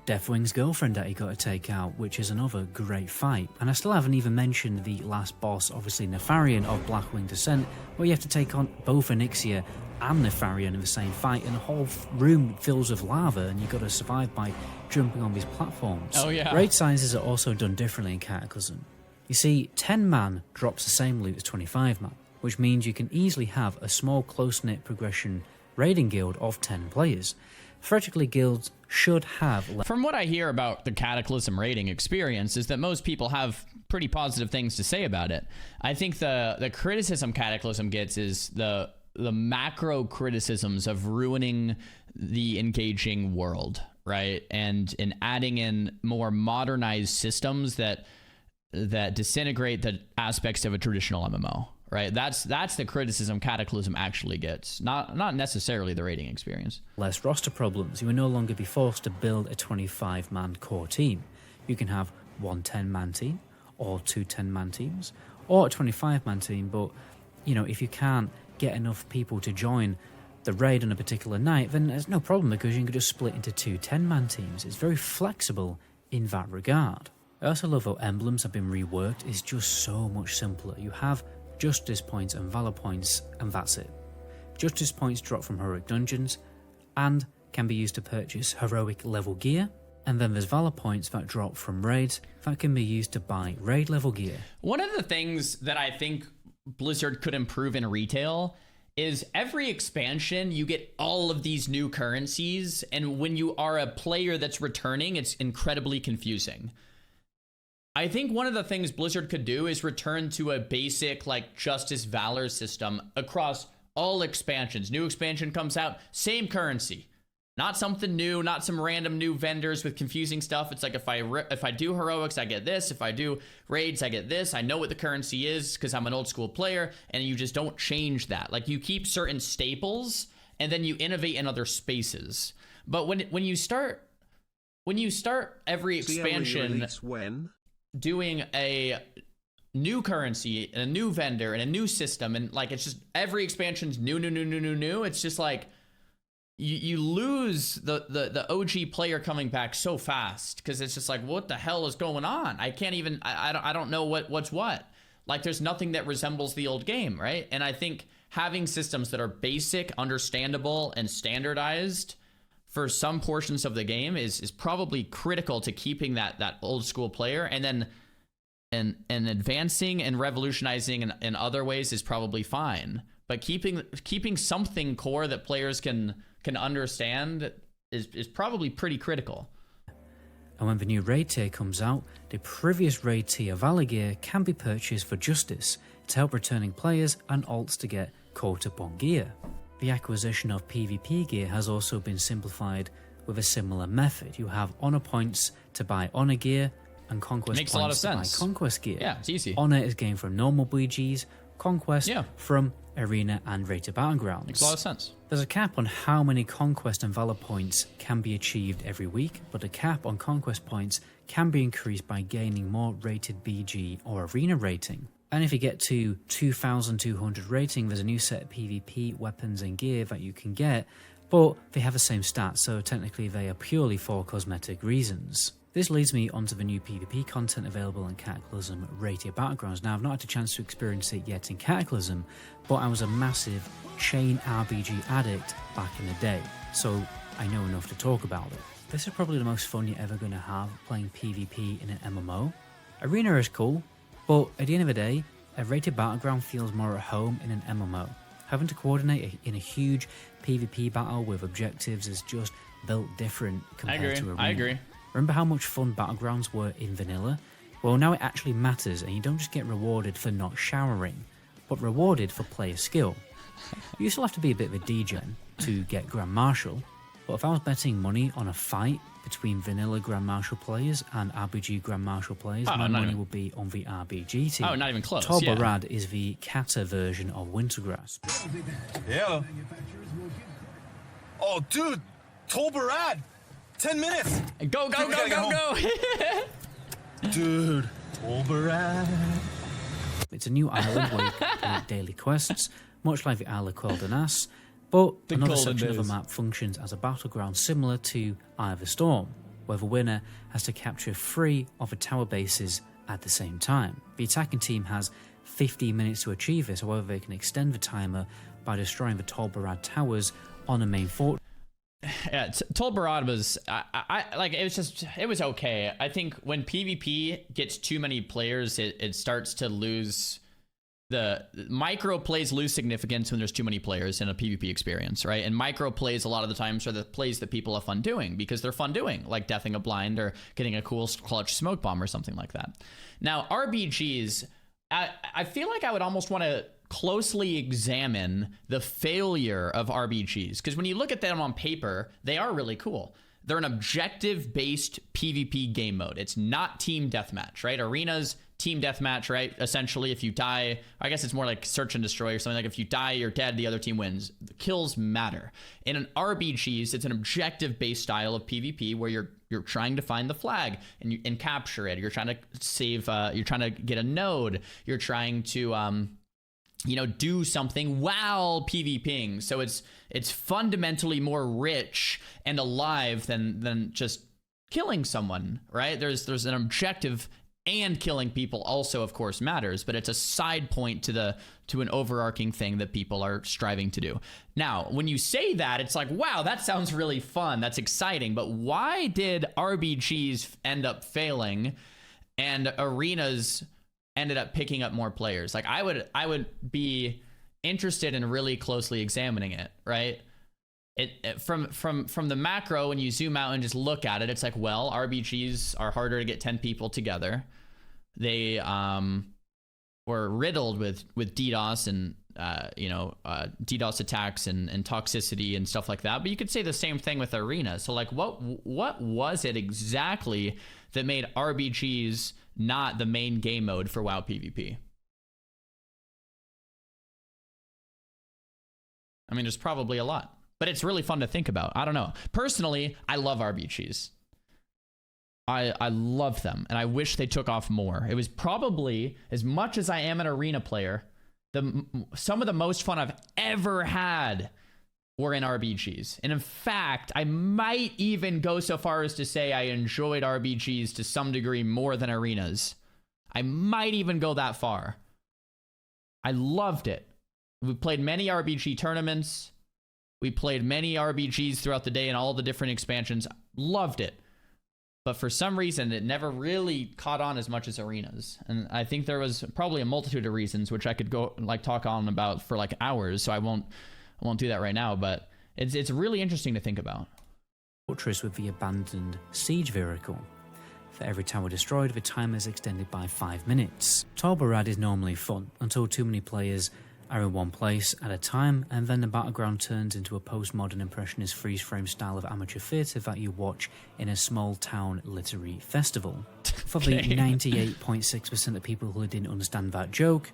Deathwing's girlfriend that you got to take out, which is another great fight. And I still haven't even mentioned the last boss, obviously Nefarian of Blackwing Descent, where you have to take on both Onyxia and Nefarian in the same fight, and the whole room fills with lava, and you've got to survive by jumping on these platforms. Oh yeah. Raid sizes are also done differently in Cataclysm. You see, 10 man drops the same loot as 25 man, which means you can easily have a small close-knit progression raiding guild of 10 players. Theoretically, guilds should have... From what I hear about the Cataclysm raiding experience is that most people have pretty positive things to say about it. I think the criticism Cataclysm gets is the macro criticisms of ruining the engaging world, right? And in adding in more modernized systems that disintegrate the aspects of a traditional MMO, right? That's the criticism Cataclysm actually gets, not necessarily the raiding experience. Less roster problems. You will no longer be forced to build a 25-man core team. You can have one 10-man team, or two 10-man teams, or a 25-man team, but, you know, if you can't get enough people to join the raid on a particular night, then there's no problem, because you can just split into two 10-man teams. It's very flexible in that regard. I also love how emblems have been reworked. It's just so much simpler. You have Justice points and Valor points, and that's it. Justice points drop from heroic dungeons and can be used to purchase heroic level gear, and then there's Valor points that drop from raids that can be used to buy raid level gear. One of the things that I think Blizzard could improve in retail is every expansion you get all of these new currencies, and when you are a player that's returning, it's incredibly confusing. I think one of the things Blizzard could do is return to a basic like Justice Valor system across all expansions. New expansion comes out, same currency. Not something new, not some random new vendors with confusing stuff. It's like if I do heroics, I get this. If I do raids, I get this. I know what the currency is because I'm an old school player, and you just don't change that. Like you keep certain staples and then you innovate in other spaces. But when you start every expansion doing a new currency and a new vendor and a new system, and like it's just every expansion's new, it's just like you lose the OG player coming back so fast, because it's just like, what the hell is going on? I can't even I don't know what's what. Like there's nothing that resembles the old game, right? And I think having systems that are basic, understandable, and standardized for some portions of the game is probably critical to keeping that old school player, and then and advancing and revolutionizing in other ways is probably fine. But keeping something core that players can understand is probably pretty critical. And when the new raid tier comes out, the previous raid tier Valor gear can be purchased for Justice to help returning players and alts to get caught up on gear. The acquisition of PvP gear has also been simplified with a similar method. You have honor points to buy honor gear and conquest points to buy conquest gear. Yeah, it's easy. Honor is gained from normal BGs, conquest from Arena and Rated Battlegrounds. Makes a lot of sense. There's a cap on how many Conquest and Valor points can be achieved every week, but a cap on Conquest points can be increased by gaining more Rated BG or Arena rating. And if you get to 2,200 rating, there's a new set of PvP weapons and gear that you can get, but they have the same stats, so technically they are purely for cosmetic reasons. This leads me onto the new PvP content available in Cataclysm Rated Battlegrounds. Now, I've not had a chance to experience it yet in Cataclysm, but I was a massive chain RPG addict back in the day, so I know enough to talk about it. This is probably the most fun you're ever going to have playing PvP in an MMO. Arena is cool, but at the end of the day, a Rated Battleground feels more at home in an MMO. Having to coordinate in a huge PvP battle with objectives is just built different compared to Arena. I agree. Remember how much fun Battlegrounds were in vanilla? Well, now it actually matters, and you don't just get rewarded for not showering, but rewarded for player skill. You still have to be a bit of a degen to get Grand Marshal, but if I was betting money on a fight between vanilla Grand Marshal players and RPG Grand Marshal players, my money would be on the RBG team. Oh, not even close. Tolbarad is the Kata version of Wintergrass. Yeah. Oh, dude, Tolbarad! 10 minutes! Go! Dude, Tolbarad. It's a new island where you complete daily quests, much like the Isle of Quel'Danas, but another section of the map functions as a battleground similar to Eye of the Storm, where the winner has to capture 3 of the tower bases at the same time. The attacking team has 15 minutes to achieve this, however they can extend the timer by destroying the Tolbarad towers on the main fortress. Yeah, Tolbarad was, I like, it was okay. I think when PvP gets too many players, it starts to lose, the micro plays lose significance when there's too many players in a PvP experience, right? And micro plays a lot of the times are the plays that people have fun doing because they're fun doing, like deathing a blind or getting a cool clutch smoke bomb or something like that. Now, RBGs, I feel like I would almost want to closely examine the failure of RBGs, because when you look at them on paper, they are really cool. They're an objective-based PvP game mode. It's not team deathmatch, right? Arena's team deathmatch, right? Essentially, if you die, I guess it's more like search and destroy or something. Like if you die, you're dead, the other team wins. The kills matter. In an RBGs, it's an objective-based style of PvP where you're trying to find the flag and capture it. You're trying to save. You're trying to get a node. You're trying to do something while PvPing. So it's fundamentally more rich and alive than just killing someone, right? There's an objective, and killing people also, of course, matters, but it's a side point to an overarching thing that people are striving to do. Now, when you say that, it's like, wow, that sounds really fun. That's exciting. But why did RBGs end up failing and arenas ended up picking up more players? Like I would be interested in really closely examining it, right? It from the macro, when you zoom out and just look at it, it's like, well, RBGs are harder to get 10 people together. They were riddled with DDoS and DDoS attacks and toxicity and stuff like that. But you could say the same thing with Arena. So like, what was it exactly that made RBGs not the main game mode for WoW PvP? I mean, there's probably a lot, but it's really fun to think about. I don't know. Personally, I love RBGs. I love them, and I wish they took off more. It was probably, as much as I am an Arena player, some of the most fun I've ever had were in RBGs. And in fact, I might even go so far as to say I enjoyed RBGs to some degree more than Arenas. I might even go that far. I loved it. We played many RPG tournaments. We played many RBGs throughout the day and all the different expansions. Loved it. But for some reason, it never really caught on as much as Arenas. And I think there was probably a multitude of reasons, which I could go like talk on about for like hours. So I won't do that right now, but it's really interesting to think about. Fortress with the abandoned siege vehicle. For every tower destroyed, the timer is extended by 5 minutes. Tolbarad is normally fun until too many players are in one place at a time, and then the battleground turns into a postmodern impressionist freeze-frame style of amateur theatre that you watch in a small-town literary festival. For the 98.6% of people who didn't understand that joke,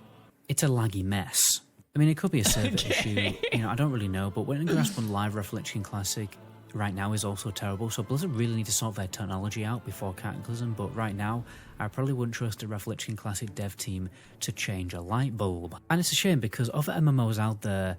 it's a laggy mess. I mean, it could be a server issue. You know, I don't really know. But when Grasp on Live Reflection Classic right now is also terrible. So Blizzard really need to sort their technology out before Cataclysm. But right now, I probably wouldn't trust the Reflection Classic dev team to change a light bulb. And it's a shame because other MMOs out there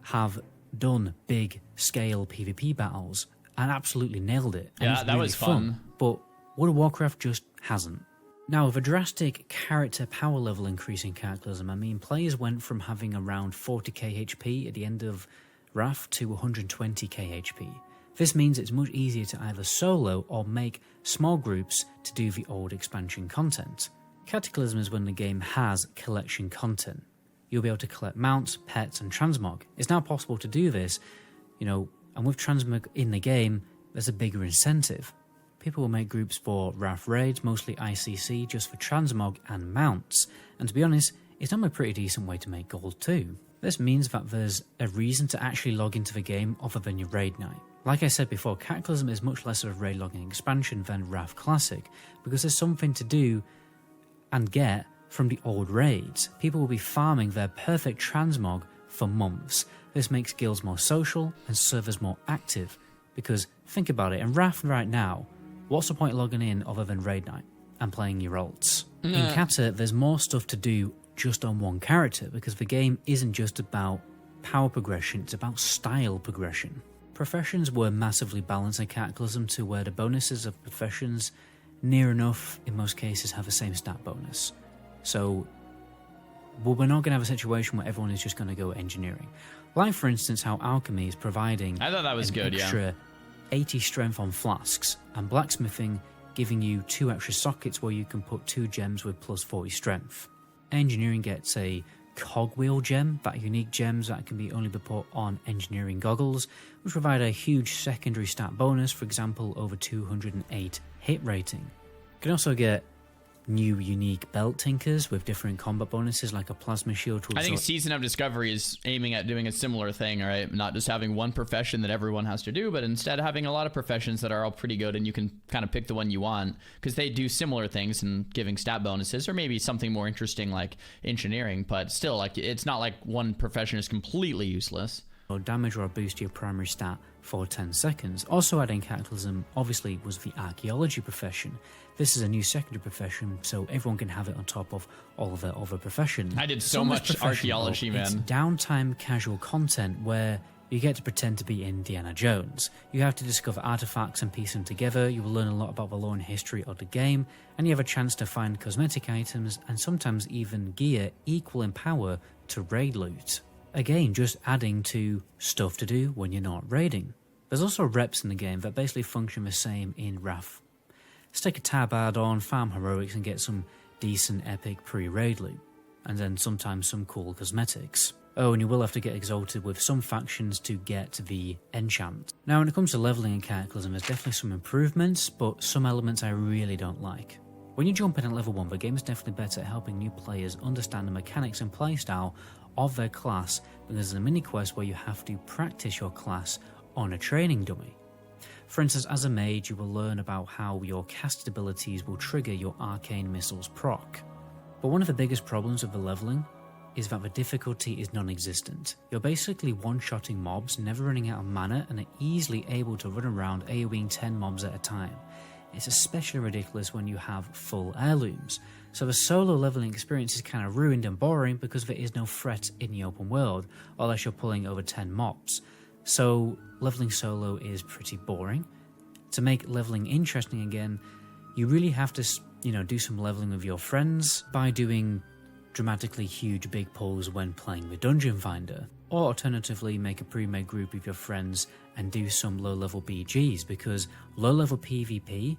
have done big scale PvP battles and absolutely nailed it. And Yeah, it's that really was fun. But World of Warcraft just hasn't. Now, with a drastic character power level increase in Cataclysm, I mean, players went from having around 40k HP at the end of Wrath to 120k HP. This means it's much easier to either solo or make small groups to do the old expansion content. Cataclysm is when the game has collection content. You'll be able to collect mounts, pets, and transmog. It's now possible to do this, you know, and with transmog in the game, there's a bigger incentive. People will make groups for Wrath raids, mostly ICC, just for transmog and mounts. And to be honest, it's now a pretty decent way to make gold too. This means that there's a reason to actually log into the game other than your raid night. Like I said before, Cataclysm is much less of a raid logging expansion than Wrath Classic, because there's something to do and get from the old raids. People will be farming their perfect transmog for months. This makes guilds more social and servers more active, because think about it, in Wrath right now, what's the point of logging in other than raid night and playing your ults? In Cata, there's more stuff to do just on one character, because the game isn't just about power progression, it's about style progression. Professions were massively balanced in Cataclysm to where the bonuses of professions near enough, in most cases, have the same stat bonus. So, we're not going to have a situation where everyone is just going to go engineering. Like, for instance, how alchemy is providing I thought that was good, extra 80 strength on flasks, and blacksmithing giving you 2 extra sockets where you can put 2 gems with plus 40 strength. Engineering gets a cogwheel gem, that unique gems that can only be put on engineering goggles, which provide a huge secondary stat bonus, for example, over 208 hit rating. You can also get new unique belt tinkers with different combat bonuses like a plasma shield. I think Season of Discovery is aiming at doing a similar thing, right? Not just having one profession that everyone has to do, but instead having a lot of professions that are all pretty good and you can kind of pick the one you want because they do similar things and giving stat bonuses, or maybe something more interesting like engineering, but still, like, it's not like one profession is completely useless. Or damage or boost your primary stat for 10 seconds. Also adding Cataclysm, obviously, was the archaeology profession. This is a new secondary profession, so everyone can have it on top of all of their other professions. I did so much archaeology, man. It's downtime casual content where you get to pretend to be Indiana Jones. You have to discover artifacts and piece them together. You will learn a lot about the lore and history of the game, and you have a chance to find cosmetic items and sometimes even gear equal in power to raid loot. Again, just adding to stuff to do when you're not raiding. There's also reps in the game that basically function the same in Wrath. Stick a tab ad on, farm heroics and get some decent epic pre-raid loot, and then sometimes some cool cosmetics. Oh, and you will have to get exalted with some factions to get the enchant. Now when it comes to leveling in Cataclysm, there's definitely some improvements, but some elements I really don't like. When you jump in at level 1, the game is definitely better at helping new players understand the mechanics and playstyle of their class, because there's a mini quest where you have to practice your class on a training dummy. For instance, as a mage, you will learn about how your casted abilities will trigger your arcane missiles proc. But one of the biggest problems with the leveling is that the difficulty is non-existent. You're basically one-shotting mobs, never running out of mana, and are easily able to run around AoEing 10 mobs at a time. It's especially ridiculous when you have full heirlooms. So the solo leveling experience is kind of ruined and boring because there is no threat in the open world, unless you're pulling over 10 mobs. So leveling solo is pretty boring. To make leveling interesting again, you really have to, do some leveling with your friends by doing dramatically huge big pulls when playing the Dungeon Finder. Or alternatively, make a pre-made group with your friends and do some low-level BGs, because low-level PvP,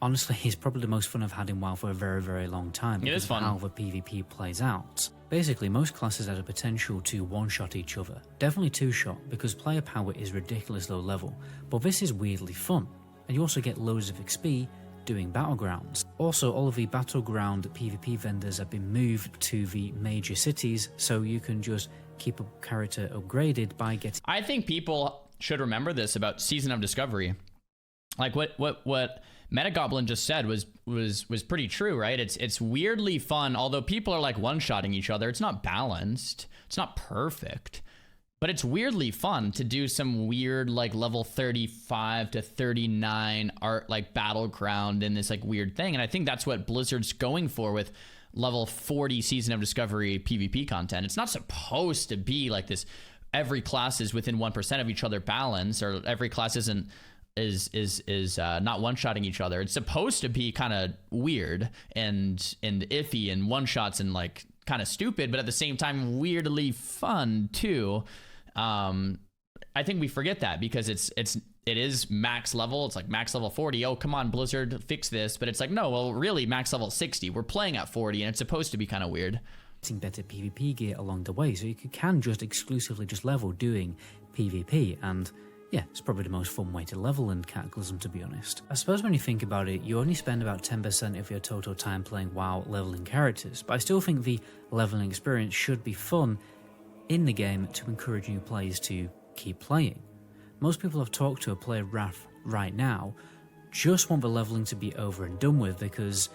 honestly, is probably the most fun I've had in WoW for a very, very long time. It is fun. How the PvP plays out. Basically, most classes have the potential to one-shot each other. Definitely two-shot, because player power is ridiculous low level, but this is weirdly fun. And you also get loads of XP doing battlegrounds. Also, all of the battleground PvP vendors have been moved to the major cities, so you can just keep a character upgraded by getting... I think people should remember this about Season of Discovery. like what Metagoblin just said was pretty true, right? It's weirdly fun, although people are like one-shotting each other. It's not balanced. It's not perfect. But it's weirdly fun to do some weird like level 35 to 39 art like battleground in this like weird thing. And I think that's what Blizzard's going for with level 40 Season of Discovery PvP content. It's not supposed to be like this every class is within 1% of each other balance, or every class is not one-shotting each other. It's supposed to be kind of weird and iffy and one-shots and like kind of stupid, but at the same time weirdly fun too. I think we forget that because it is max level. It's like max level 40. Oh, come on, Blizzard, fix this. But it's like, no, well, really max level 60. We're playing at 40 and it's supposed to be kind of weird. Better PvP gear along the way, so you can just exclusively just level doing PvP, and yeah, it's probably the most fun way to level in Cataclysm, to be honest. I suppose when you think about it, you only spend about 10% of your total time playing WoW leveling characters, but I still think the leveling experience should be fun in the game to encourage new players to keep playing. Most people I've talked to who play Wrath right now just want the leveling to be over and done with, because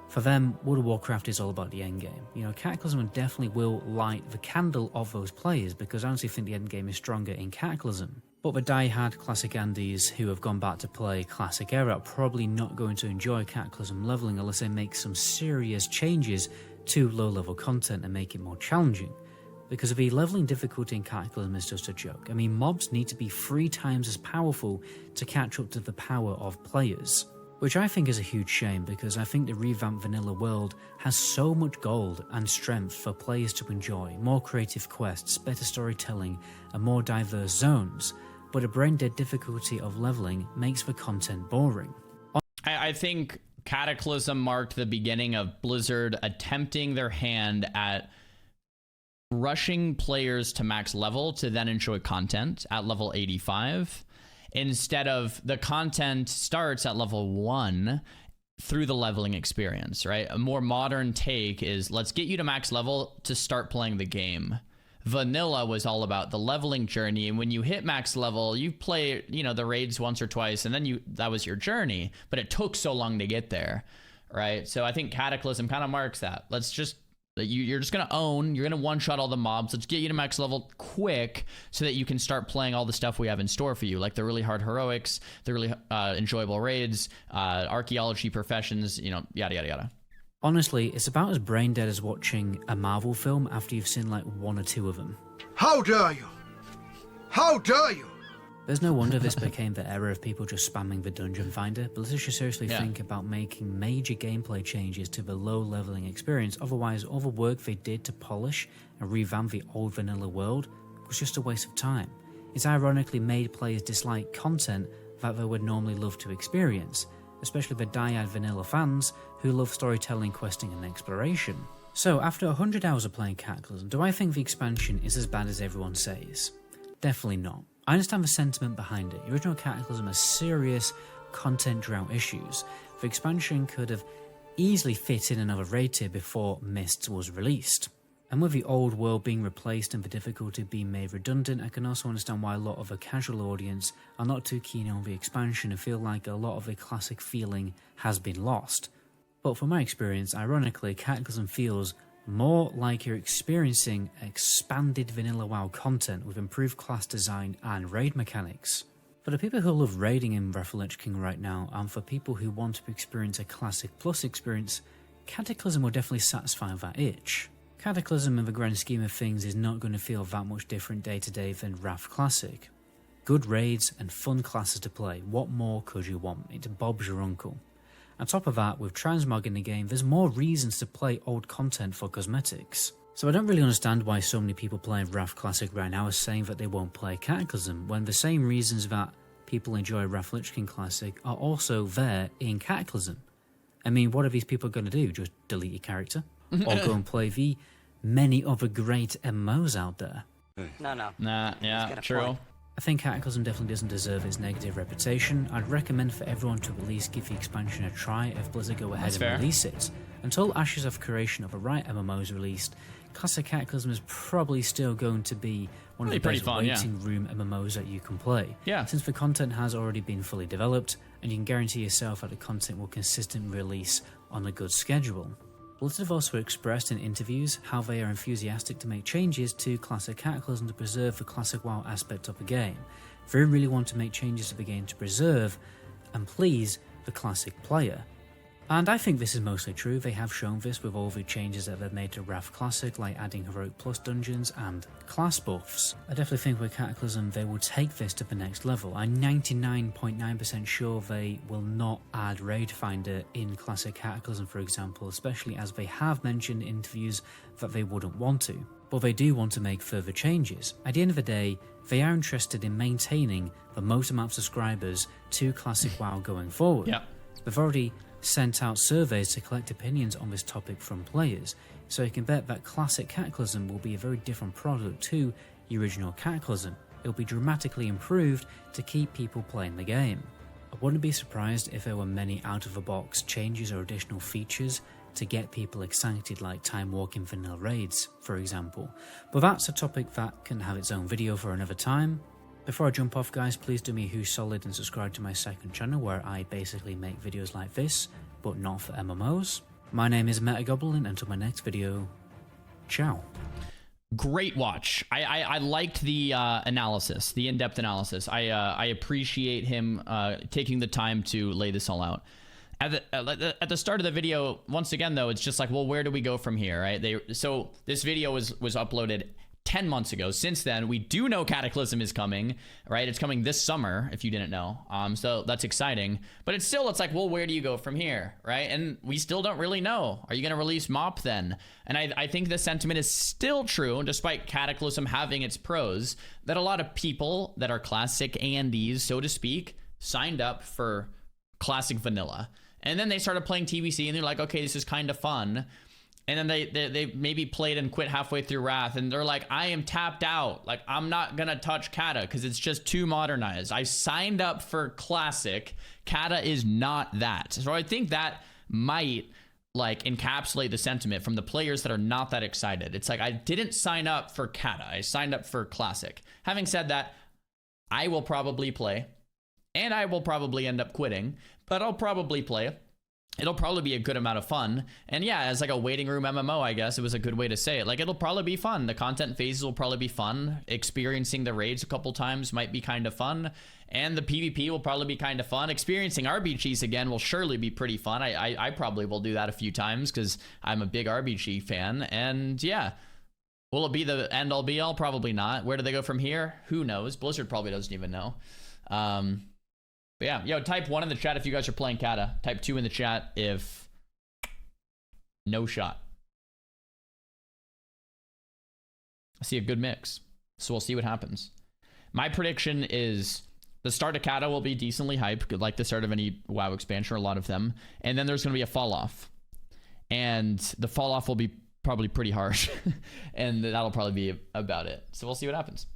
for them, World of Warcraft is all about the endgame. You know, Cataclysm definitely will light the candle of those players, because I honestly think the endgame is stronger in Cataclysm. But the die-hard Classic Andes who have gone back to play Classic Era are probably not going to enjoy Cataclysm leveling unless they make some serious changes to low-level content and make it more challenging. Because the leveling difficulty in Cataclysm is just a joke. I mean, mobs need to be 3 times as powerful to catch up to the power of players. Which I think is a huge shame, because I think the revamped vanilla world has so much gold and strength for players to enjoy, more creative quests, better storytelling, and more diverse zones, but a brain-dead difficulty of leveling makes the content boring. I think Cataclysm marked the beginning of Blizzard attempting their hand at rushing players to max level to then enjoy content at level 85. Instead of the content starts at level 1 through the leveling experience, right? A more modern take is let's get you to max level to start playing the game. Vanilla was all about the leveling journey, and when you hit max level, you play, you know, the raids once or twice, and then that was your journey, but it took so long to get there, right? So I think Cataclysm kind of marks that. Let's just you're just going to you're going to one-shot all the mobs. Let's get you to max level quick so that you can start playing all the stuff we have in store for you, like the really hard heroics, the really enjoyable raids, archaeology professions, you know, yada, yada, yada. Honestly, it's about as brain dead as watching a Marvel film after you've seen like 1 or 2 of them. How dare you? How dare you? There's no wonder this became the era of people just spamming the dungeon finder. Blizzard should seriously think about making major gameplay changes to the low leveling experience, otherwise all the work they did to polish and revamp the old vanilla world was just a waste of time. It's ironically made players dislike content that they would normally love to experience, especially the die-hard vanilla fans who love storytelling, questing and exploration. So after 100 hours of playing Cataclysm, do I think the expansion is as bad as everyone says? Definitely not. I understand the sentiment behind it. The original Cataclysm has serious content drought issues. The expansion could have easily fit in another raid tier before Mists was released. And with the old world being replaced and the difficulty being made redundant, I can also understand why a lot of a casual audience are not too keen on the expansion and feel like a lot of the classic feeling has been lost. But from my experience, ironically, Cataclysm feels more like you're experiencing expanded vanilla WoW content with improved class design and raid mechanics. For the people who love raiding in Wrath of the Lich King right now, and for people who want to experience a Classic Plus experience, Cataclysm will definitely satisfy that itch. Cataclysm in the grand scheme of things is not going to feel that much different day to day than Wrath Classic. Good raids and fun classes to play, what more could you want? It's Bob's your uncle. On top of that, with transmog in the game, there's more reasons to play old content for cosmetics. So I don't really understand why so many people playing Wrath Classic right now are saying that they won't play Cataclysm, when the same reasons that people enjoy Wrath Lich King Classic are also there in Cataclysm. I mean, what are these people going to do? Just delete your character? Or go and play the many other great MMOs out there? No. Nah, yeah, true. I think Cataclysm definitely doesn't deserve its negative reputation. I'd recommend for everyone to at least give the expansion a try if Blizzard go ahead and release it. Until Ashes of Creation of a right MMO is released, Classic Cataclysm is probably still going to be one of the best waiting room MMOs that you can play. Yeah. Since the content has already been fully developed and you can guarantee yourself that the content will consistently release on a good schedule. Blizzard have also expressed in interviews how they are enthusiastic to make changes to Classic Cataclysm to preserve the Classic WoW aspect of the game. They really want to make changes to the game to preserve and please the Classic player. And I think this is mostly true. They have shown this with all the changes that they've made to Wrath Classic, like adding Heroic Plus dungeons and class buffs. I definitely think with Cataclysm they will take this to the next level. I'm 99.9% sure they will not add Raid Finder in Classic Cataclysm, for example, especially as they have mentioned in interviews that they wouldn't want to. But they do want to make further changes. At the end of the day, they are interested in maintaining the most amount of subscribers to Classic WoW going forward. Yeah. They've already sent out surveys to collect opinions on this topic from players, so you can bet that Classic Cataclysm will be a very different product to the original Cataclysm. It will be dramatically improved to keep people playing the game. I wouldn't be surprised if there were many out-of-the-box changes or additional features to get people excited, like time walking vanilla raids, for example. But that's a topic that can have its own video for another time. Before I jump off, guys, please do me a huge solid and subscribe to my second channel where I basically make videos like this, but not for MMOs. My name is Metagoblin, and until my next video, ciao. Great watch. I liked the analysis, the in-depth analysis. I appreciate him taking the time to lay this all out. At the start of the video, once again though, it's just like, well, where do we go from here, right? So this video was uploaded 10 months ago. Since then, we do know Cataclysm is coming, right? It's coming this summer, if you didn't know. So that's exciting. But it's like, well, where do you go from here, right? And we still don't really know. Are you going to release MOP then? And I think the sentiment is still true, despite Cataclysm having its pros, that a lot of people that are classic A&Ds, so to speak, signed up for classic vanilla. And then they started playing TBC, and they're like, okay, this is kind of fun. And then they maybe played and quit halfway through Wrath, and they're like, I am tapped out. Like, I'm not gonna touch Kata because it's just too modernized. I signed up for Classic. Kata is not that. So I think that might like encapsulate the sentiment from the players that are not that excited. It's like, I didn't sign up for Kata. I signed up for Classic. Having said that, I will probably play, and I will probably end up quitting, but I'll probably play. It'll probably be a good amount of fun. And yeah, as like a waiting room MMO, I guess it was a good way to say it. Like, it'll probably be fun. The content phases will probably be fun. Experiencing the raids a couple times might be kind of fun. And the PvP will probably be kind of fun. Experiencing RBGs again will surely be pretty fun. I probably will do that a few times because I'm a big RBG fan. And yeah, will it be the end all be all? Probably not. Where do they go from here? Who knows? Blizzard probably doesn't even know. But yeah, yo, type 1 in the chat if you guys are playing Kata. Type 2 in the chat if no shot. I see a good mix, so we'll see what happens. My prediction is the start of Kata will be decently hype, like the start of any WoW expansion, or a lot of them. And then there's going to be a fall off. And the fall off will be probably pretty harsh. And that'll probably be about it. So we'll see what happens.